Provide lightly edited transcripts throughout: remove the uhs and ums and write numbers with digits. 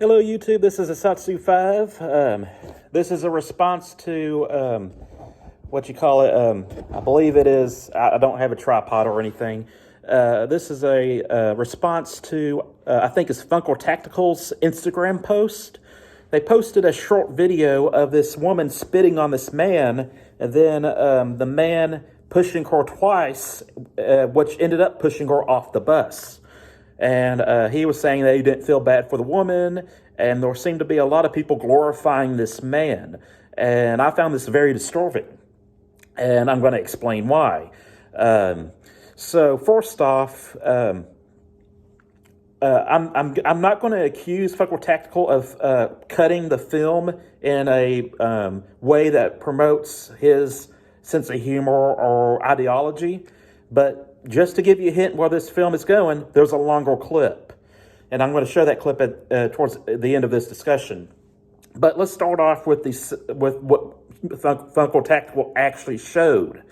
Hello, YouTube. This is Asatsu 5. This is a response to what you call it. I believe it is. I don't have a tripod or anything. This is a response to, I think it's Funko Tactical's Instagram post. They posted a short video of this woman spitting on this man, and then the man pushing her twice, which ended up pushing her off the bus. And he was saying that he didn't feel bad for the woman, and there seemed to be a lot of people glorifying this man. And I found this very disturbing, and I'm going to explain why. So first off, I'm not going to accuse Funko Tactical of cutting the film in a way that promotes his sense of humor or ideology, but just to give you a hint where this film is going, there's a longer clip. And I'm going to show that clip towards the end of this discussion. But let's start off with what Funko Tactical actually showed.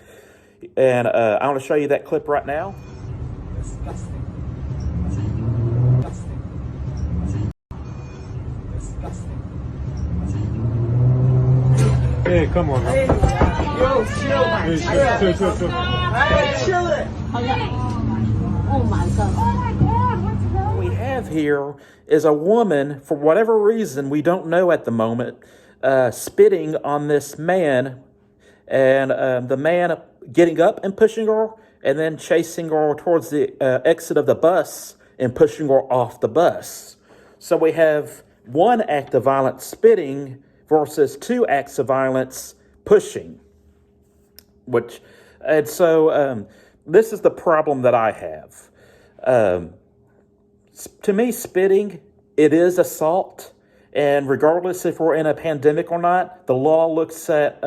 And I want to show you that clip right now. Disgusting. Hey, come on, man. Yo, chill, man. Chill. Hey, chill it. Oh my God. What we have here is a woman, for whatever reason we don't know at the moment, spitting on this man, and the man getting up and pushing her, and then chasing her towards the exit of the bus and pushing her off the bus. So we have one act of violence, spitting, versus two acts of violence, pushing. This is the problem that I have. To me, spitting, it is assault. And regardless if we're in a pandemic or not, the law looks at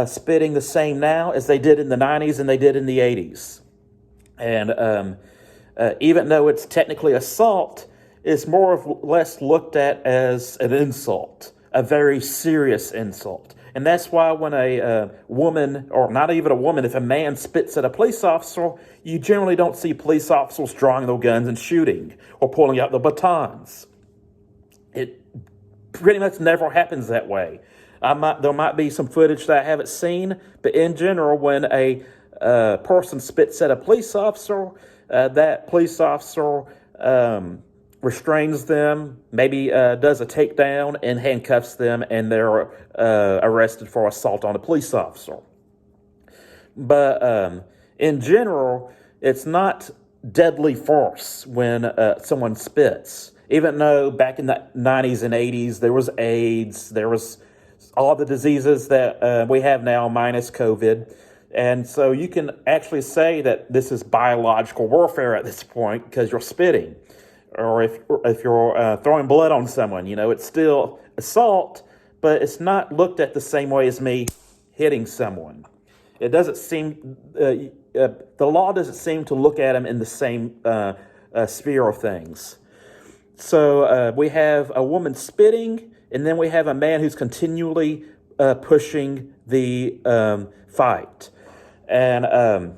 spitting the same now as they did in the 90s and they did in the 80s. And even though it's technically assault, it's more or less looked at as an insult, a very serious insult. And that's why when a woman, or not even a woman, if a man spits at a police officer, you generally don't see police officers drawing their guns and shooting or pulling out the batons. It pretty much never happens that way. There might be some footage that I haven't seen, but in general, when a person spits at a police officer, that police officer restrains them, maybe does a takedown and handcuffs them, and they're arrested for assault on a police officer. But in general, it's not deadly force when someone spits. Even though back in the 90s and 80s, there was AIDS, there was all the diseases that we have now minus COVID. And so you can actually say that this is biological warfare at this point because you're spitting. Or if you're throwing blood on someone, it's still assault, but it's not looked at the same way as me hitting someone. It doesn't seem, the law doesn't seem to look at them in the same sphere of things. So we have a woman spitting, and then we have a man who's continually pushing the fight. And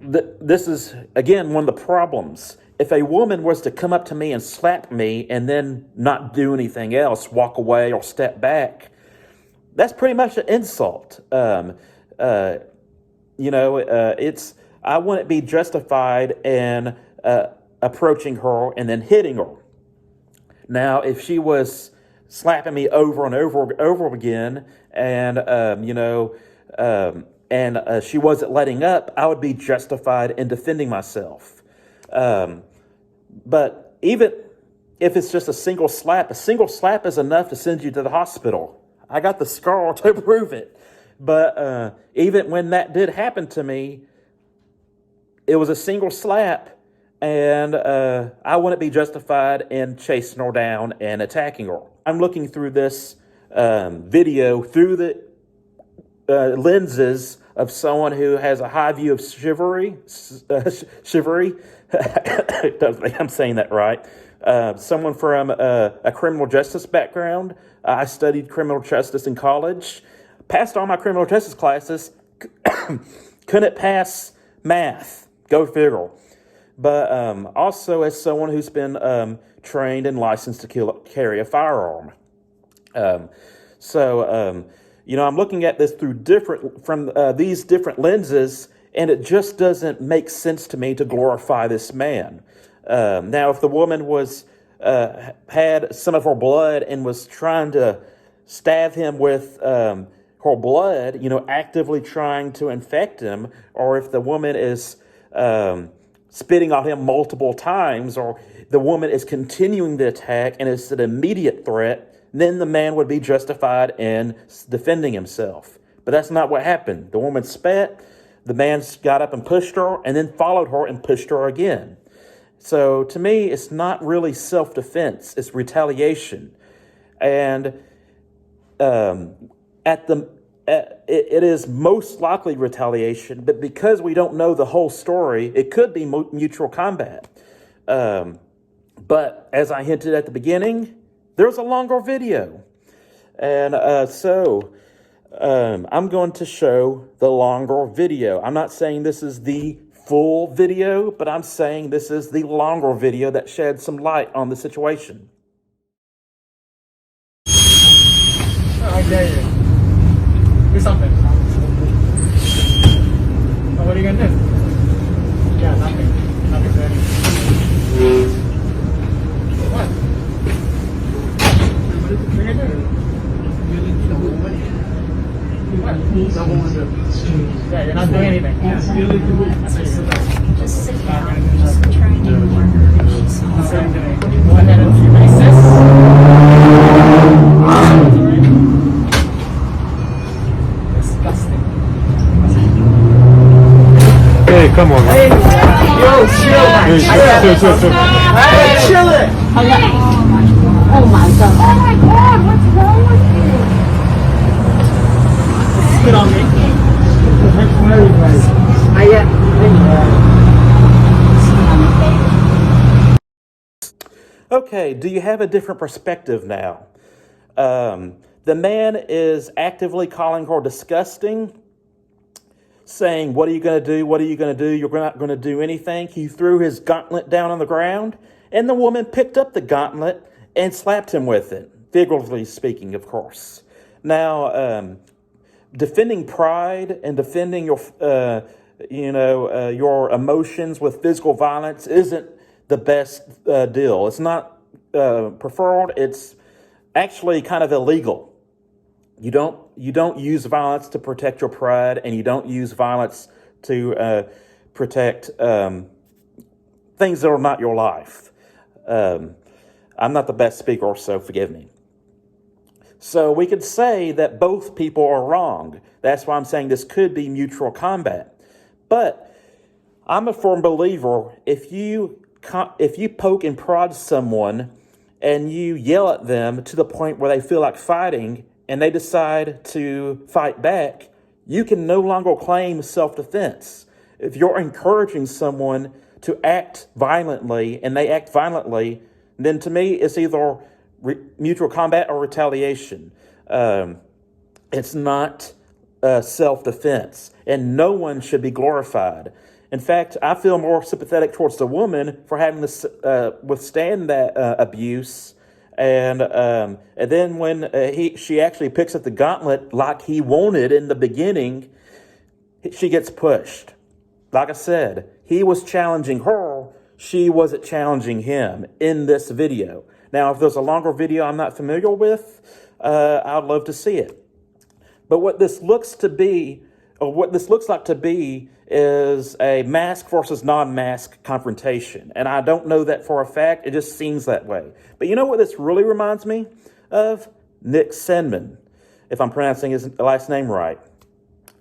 this is, again, one of the problems. If a woman was to come up to me and slap me and then not do anything else, walk away or step back, that's pretty much an insult. I wouldn't be justified in approaching her and then hitting her. Now, if she was slapping me over and over again, and she wasn't letting up, I would be justified in defending myself. But even if it's just a single slap is enough to send you to the hospital. I got the scar to prove it. But even when that did happen to me, it was a single slap, and I wouldn't be justified in chasing her down and attacking her. I'm looking through this video through the lenses of someone who has a high view of chivalry. I don't think I'm saying that right. Someone from a criminal justice background. I studied criminal justice in college. Passed all my criminal justice classes. Couldn't pass math. Go figure. But also as someone who's been trained and licensed to carry a firearm. I'm looking at this through these different lenses, and it just doesn't make sense to me to glorify this man. Now, if the woman had some of her blood and was trying to stab him with her blood, actively trying to infect him, or if the woman is spitting on him multiple times, or the woman is continuing the attack and it's an immediate threat, then the man would be justified in defending himself. But that's not what happened. The woman spat, the man got up and pushed her, and then followed her and pushed her again. So to me, it's not really self-defense, it's retaliation. And it is most likely retaliation, but because we don't know the whole story, it could be mutual combat. But as I hinted at the beginning, there's a longer video. And I'm going to show the longer video. I'm not saying this is the full video, but I'm saying this is the longer video that sheds some light on the situation. I dare you. Do something. Oh, what are you gonna do? Yeah, nothing. Nothing's ready. What? What are you gonna do? What? Yeah, you're not doing anything. Just sit down. Just trying to warn her if she's Go home. ahead and recess. Disgusting. Hey, come on, man. Yo, chill. Chill. Hey, chill it. Oh my god. Oh my god, what's wrong with you? Spit on me. Okay, do you have a different perspective now? The man is actively calling her disgusting, saying, "What are you going to do? What are you going to do? You're not going to do anything." He threw his gauntlet down on the ground, and the woman picked up the gauntlet and slapped him with it, figuratively speaking, of course. Now, defending pride and defending your emotions with physical violence isn't the best deal. It's not preferred. It's actually kind of illegal. You don't use violence to protect your pride, and you don't use violence to protect things that are not your life. I'm not the best speaker, so forgive me. So we could say that both people are wrong. That's why I'm saying this could be mutual combat. But I'm a firm believer, if you poke and prod someone and you yell at them to the point where they feel like fighting and they decide to fight back, you can no longer claim self-defense. If you're encouraging someone to act violently and they act violently, then to me it's either mutual combat or retaliation. It's not self-defense, and no one should be glorified. In fact, I feel more sympathetic towards the woman for having to withstand that abuse, and then when she actually picks up the gauntlet like he wanted in the beginning, she gets pushed. Like I said, he was challenging her, she wasn't challenging him in this video. Now, if there's a longer video I'm not familiar with, I'd love to see it. But what this looks like to be is a mask versus non-mask confrontation. And I don't know that for a fact, it just seems that way. But you know what this really reminds me of? Nick Sandmann, if I'm pronouncing his last name right.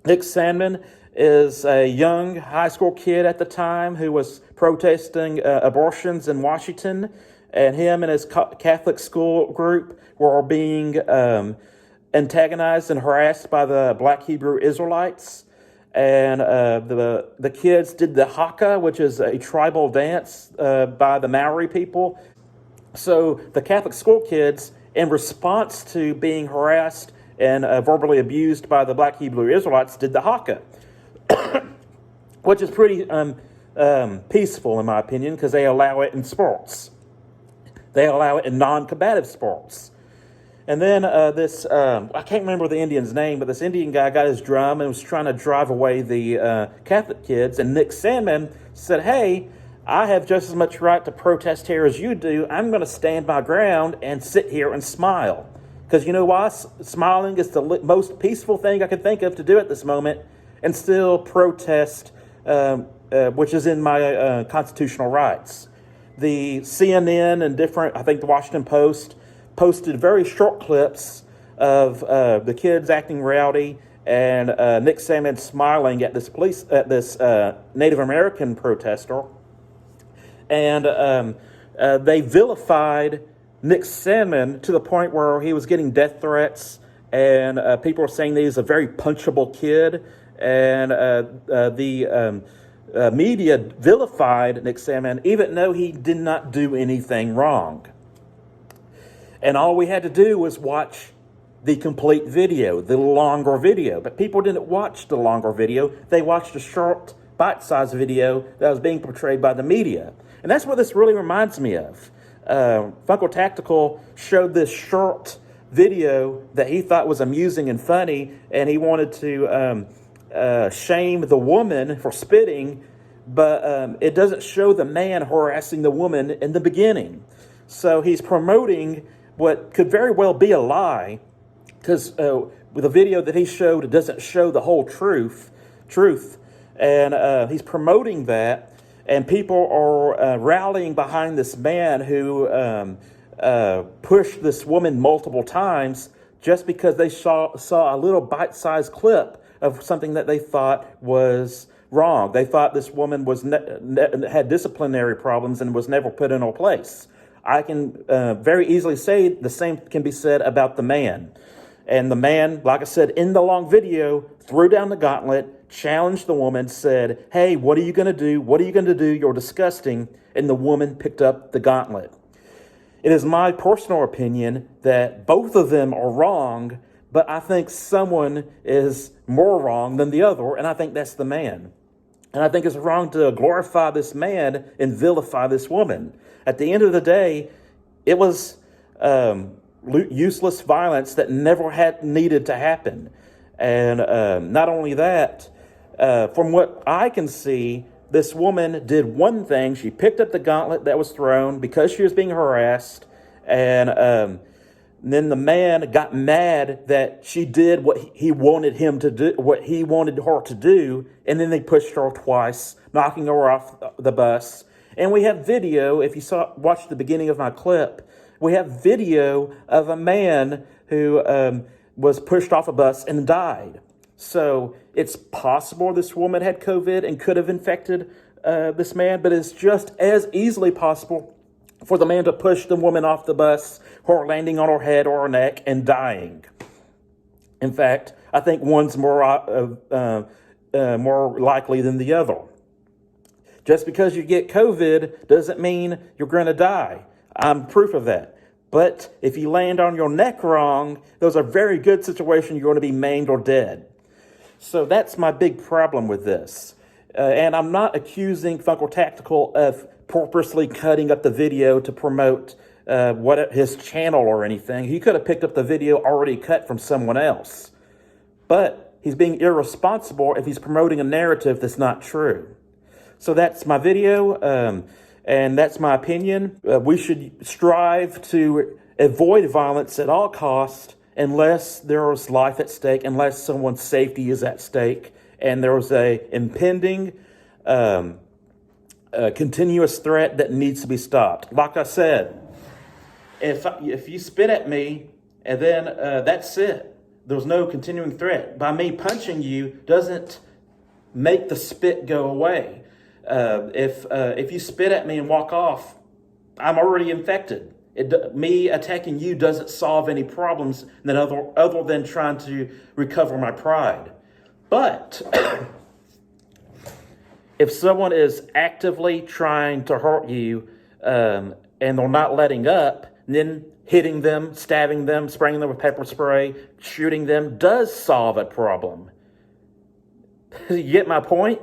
Nick Sandmann is a young high school kid at the time who was protesting abortions in Washington, and him and his Catholic school group were being antagonized and harassed by the Black Hebrew Israelites. And the kids did the haka, which is a tribal dance by the Maori people. So the Catholic school kids, in response to being harassed and verbally abused by the Black Hebrew Israelites, did the haka, which is pretty peaceful in my opinion, because they allow it in sports. They allow it in non-combative sports. And then I can't remember the Indian's name, but this Indian guy got his drum and was trying to drive away the Catholic kids. And Nick Sandmann said, hey, I have just as much right to protest here as you do. I'm going to stand my ground and sit here and smile. Because you know why? Smiling is the most peaceful thing I could think of to do at this moment and still protest, which is in my constitutional rights. The CNN and I think the Washington Post, posted very short clips of the kids acting rowdy and Nick Sandmann smiling at this Native American protester, and they vilified Nick Sandmann to the point where he was getting death threats, and people were saying that he's a very punchable kid, and the media vilified Nick Sandmann even though he did not do anything wrong. And all we had to do was watch the complete video, the longer video. But people didn't watch the longer video. They watched a short, bite-sized video that was being portrayed by the media. And that's what this really reminds me of. Funko Tactical showed this short video that he thought was amusing and funny, and he wanted to shame the woman for spitting, but it doesn't show the man harassing the woman in the beginning. So he's promoting what could very well be a lie, because with the video that he showed, it doesn't show the whole truth, and he's promoting that, and people are rallying behind this man who pushed this woman multiple times just because they saw a little bite-sized clip of something that they thought was wrong. They thought this woman had disciplinary problems and was never put in her place. I can very easily say the same can be said about the man. And the man, like I said, in the long video, threw down the gauntlet, challenged the woman, said, hey, what are you going to do? What are you going to do? You're disgusting. And the woman picked up the gauntlet. It is my personal opinion that both of them are wrong, but I think someone is more wrong than the other, and I think that's the man. And I think it's wrong to glorify this man and vilify this woman. At the end of the day, it was useless violence that never had needed to happen. And not only that, from what I can see, this woman did one thing. She picked up the gauntlet that was thrown because she was being harassed. And then the man got mad that she did what he wanted him to do, what he wanted her to do. And then they pushed her twice, knocking her off the bus. And we have video, if you watch the beginning of my clip, we have video of a man who was pushed off a bus and died. So it's possible this woman had COVID and could have infected this man, but it's just as easily possible for the man to push the woman off the bus, her landing on her head or her neck and dying. In fact, I think one's more likely than the other. Just because you get COVID doesn't mean you're going to die. I'm proof of that. But if you land on your neck wrong, those are very good situations you're going to be maimed or dead. So that's my big problem with this. And I'm not accusing Funko Tactical of purposely cutting up the video to promote his channel or anything. He could have picked up the video already cut from someone else. But he's being irresponsible if he's promoting a narrative that's not true. So that's my video, and that's my opinion. We should strive to avoid violence at all costs unless there is life at stake, unless someone's safety is at stake, and there is a impending continuous threat that needs to be stopped. Like I said, if you spit at me, and then that's it. There's no continuing threat. By me punching you doesn't make the spit go away. If you spit at me and walk off, I'm already infected. Me attacking you doesn't solve any problems other than trying to recover my pride. But if someone is actively trying to hurt you and they're not letting up, then hitting them, stabbing them, spraying them with pepper spray, shooting them does solve a problem. You get my point?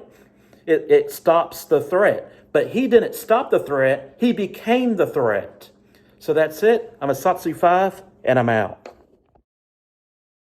It stops the threat. But he didn't stop the threat. He became the threat. So that's it. I'm a Satsu 5, and I'm out.